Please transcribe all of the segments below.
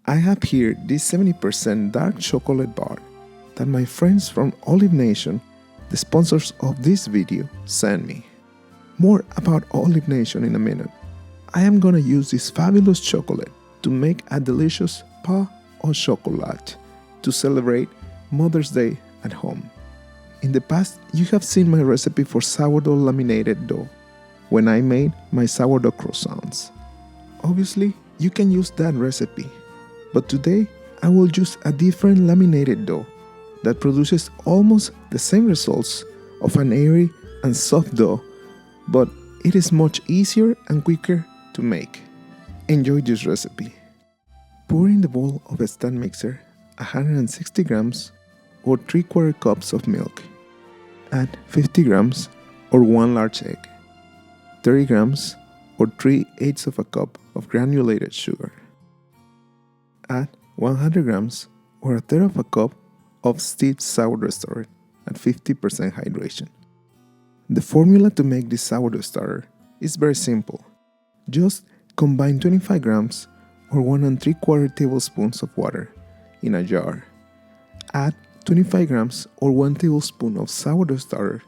I have here this 70% dark chocolate bar that my friends from Olive Nation, the sponsors of this video, sent me. More about Olive Nation in a minute. I am gonna use this fabulous chocolate to make a delicious pain au chocolat to celebrate Mother's Day at home. In the past, you have seen my recipe for sourdough laminated dough when I made my sourdough croissants. Obviously, you can use that recipe, but today I will use a different laminated dough that produces almost the same results of an airy and soft dough, but it is much easier and quicker to make. Enjoy this recipe. Pour in the bowl of a stand mixer 160 grams or 3/4 cups of milk. Add 50 grams or 1 large egg, 30 grams or 3/8 of a cup of granulated sugar. Add 100 grams or a third of a cup of steeped sourdough starter at 50% hydration. The formula to make this sourdough starter is very simple. Just combine 25 grams or 1 3/4 tablespoons of water in a jar. Add 25 grams or 1 tablespoon of sourdough starter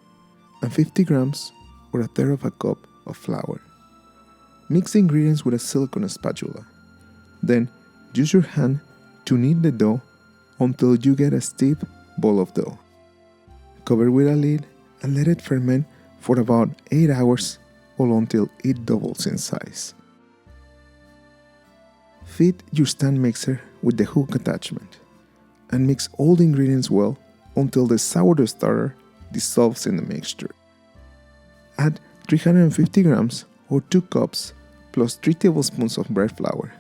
and 50 grams or a third of a cup of flour. Mix the ingredients with a silicone spatula. Then use your hand to knead the dough until you get a stiff ball of dough. Cover with a lid and let it ferment for about 8 hours or until it doubles in size. Feed your stand mixer with the hook attachment and mix all the ingredients well until the sourdough starter dissolves in the mixture. Add 350 grams or 2 cups plus 3 tablespoons of bread flour.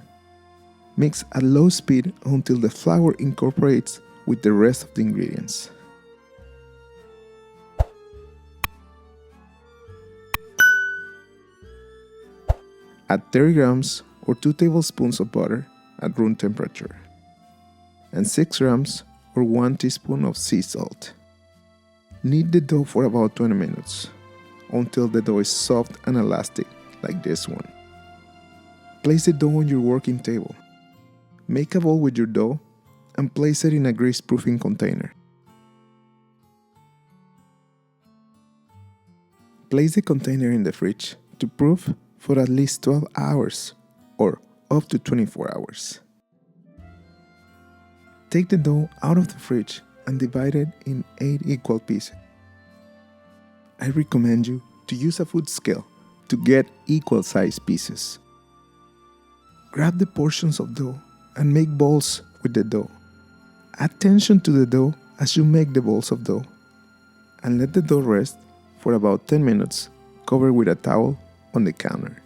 Mix at low speed until the flour incorporates with the rest of the ingredients. Add 30 grams or 2 tablespoons of butter at room temperature and 6 grams or 1 teaspoon of sea salt. Knead the dough for about 20 minutes until the dough is soft and elastic like this one. Place the dough on your working table. Make a bowl with your dough and place it in a grease-proofing container. Place the container in the fridge to proof for at least 12 hours or up to 24 hours. Take the dough out of the fridge and divide it in 8 equal pieces. I recommend you to use a food scale to get equal sized pieces. Grab the portions of dough and make balls with the dough. Add tension to the dough as you make the balls of dough and let the dough rest for about 10 minutes covered with a towel on the counter.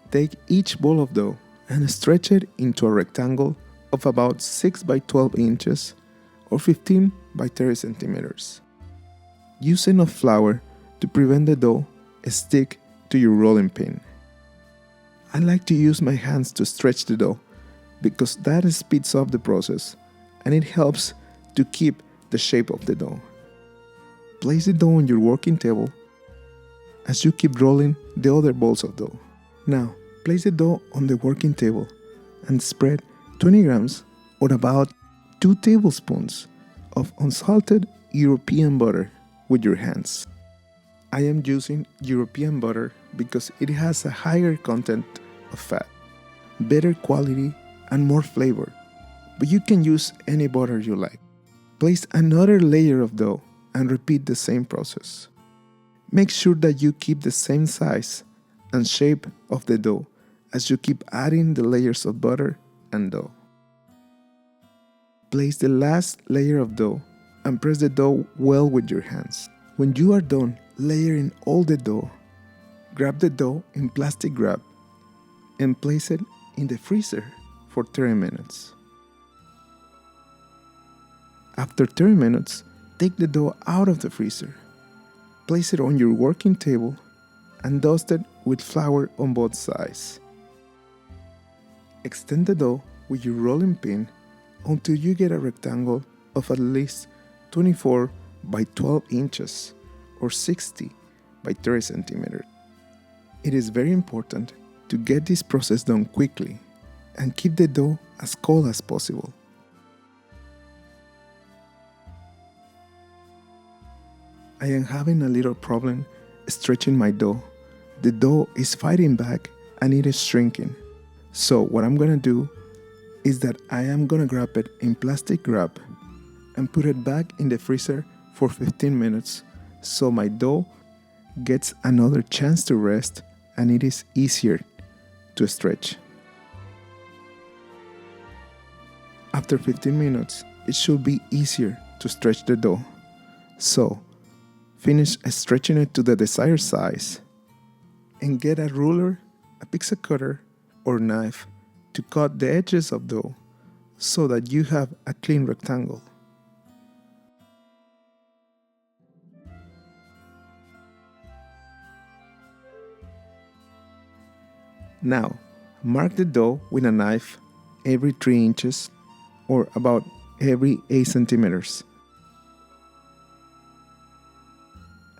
Take each ball of dough and stretch it into a rectangle of about 6 by 12 inches or 15 by 30 centimeters. Use enough flour to prevent the dough stick to your rolling pin. I like to use my hands to stretch the dough because that speeds up the process and it helps to keep the shape of the dough. Place the dough on your working table as you keep rolling the other balls of dough. Now, place the dough on the working table and spread 20 grams or about 2 tablespoons of unsalted European butter with your hands. I am using European butter because it has a higher content of fat, better quality, and more flavor, but you can use any butter you like. Place another layer of dough and repeat the same process. Make sure that you keep the same size and shape of the dough as you keep adding the layers of butter and dough. Place the last layer of dough and press the dough well with your hands. When you are done layering all the dough, grab the dough in plastic wrap and place it in the freezer for 30 minutes. After 30 minutes, take the dough out of the freezer. Place it on your working table and dust it with flour on both sides. Extend the dough with your rolling pin until you get a rectangle of at least 24 by 12 inches or 60 by 30 centimeters. It is very important to get this process done quickly and keep the dough as cold as possible. I am having a little problem stretching my dough. The dough is fighting back and it is shrinking. So what I'm gonna do is that I am gonna grab it in plastic wrap and put it back in the freezer for 15 minutes so my dough gets another chance to rest and it is easier to stretch. After 15 minutes, it should be easier to stretch the dough. So, finish stretching it to the desired size and get a ruler, a pizza cutter, or knife to cut the edges of dough so that you have a clean rectangle. Now, mark the dough with a knife every 3 inches or about every 8 centimeters.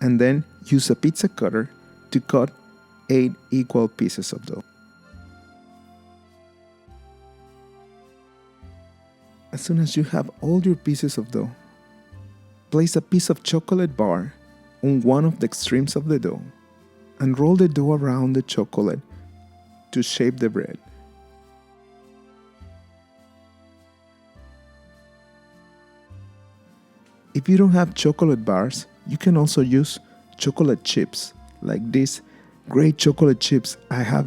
And then use a pizza cutter to cut 8 equal pieces of dough. As soon as you have all your pieces of dough, place a piece of chocolate bar on one of the extremes of the dough and roll the dough around the chocolate to shape the bread. If you don't have chocolate bars, you can also use chocolate chips, like these great chocolate chips I have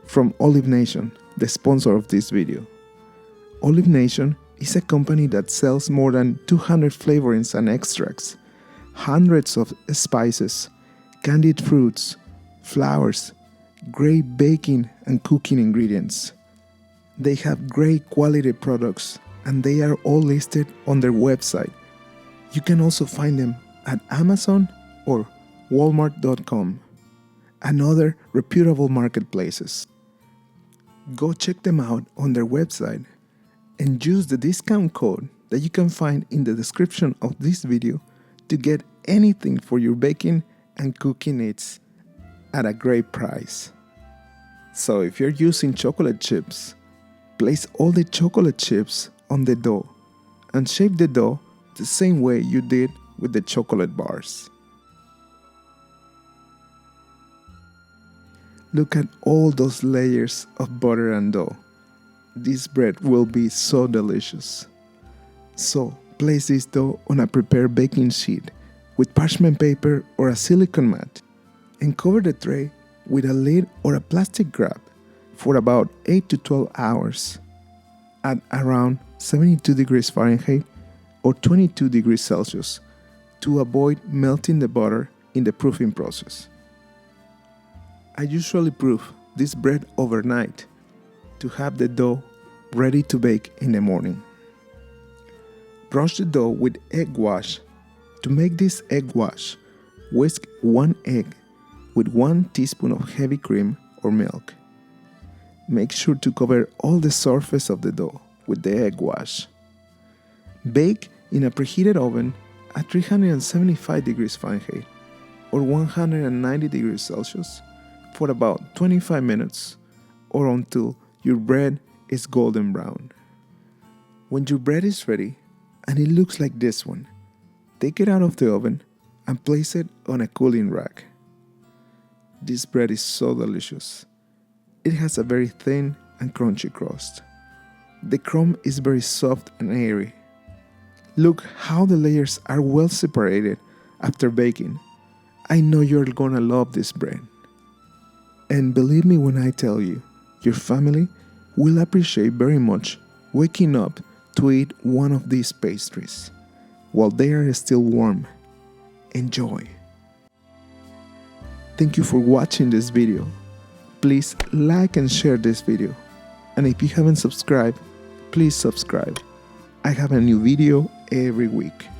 from Olive Nation, the sponsor of this video. Olive Nation is a company that sells more than 200 flavorings and extracts, hundreds of spices, candied fruits, flowers, great baking and cooking ingredients. They have great quality products and they are all listed on their website. You can also find them at Amazon or Walmart.com and other reputable marketplaces. Go check them out on their website and use the discount code that you can find in the description of this video to get anything for your baking and cooking needs at a great price. So if you're using chocolate chips, place all the chocolate chips on the dough and shape the dough the same way you did with the chocolate bars. Look at all those layers of butter and dough. This bread will be so delicious. So place this dough on a prepared baking sheet with parchment paper or a silicone mat and cover the tray with a lid or a plastic wrap for about 8 to 12 hours at around 72 degrees Fahrenheit or 22 degrees Celsius to avoid melting the butter in the proofing process. I usually proof this bread overnight to have the dough ready to bake in the morning. Brush the dough with egg wash. To make this egg wash, whisk 1 egg with 1 teaspoon of heavy cream or milk. Make sure to cover all the surface of the dough with the egg wash. Bake in a preheated oven at 375 degrees Fahrenheit or 190 degrees Celsius for about 25 minutes or until your bread is golden brown. When your bread is ready and it looks like this one, take it out of the oven and place it on a cooling rack. This bread is so delicious. It has a very thin and crunchy crust. The crumb is very soft and airy. Look how the layers are well separated after baking. I know you're gonna love this bread. And believe me when I tell you, your family will appreciate very much waking up to eat one of these pastries while they are still warm. Enjoy! Thank you for watching this video. Please like and share this video. And if you haven't subscribed, please subscribe. I have a new video every week.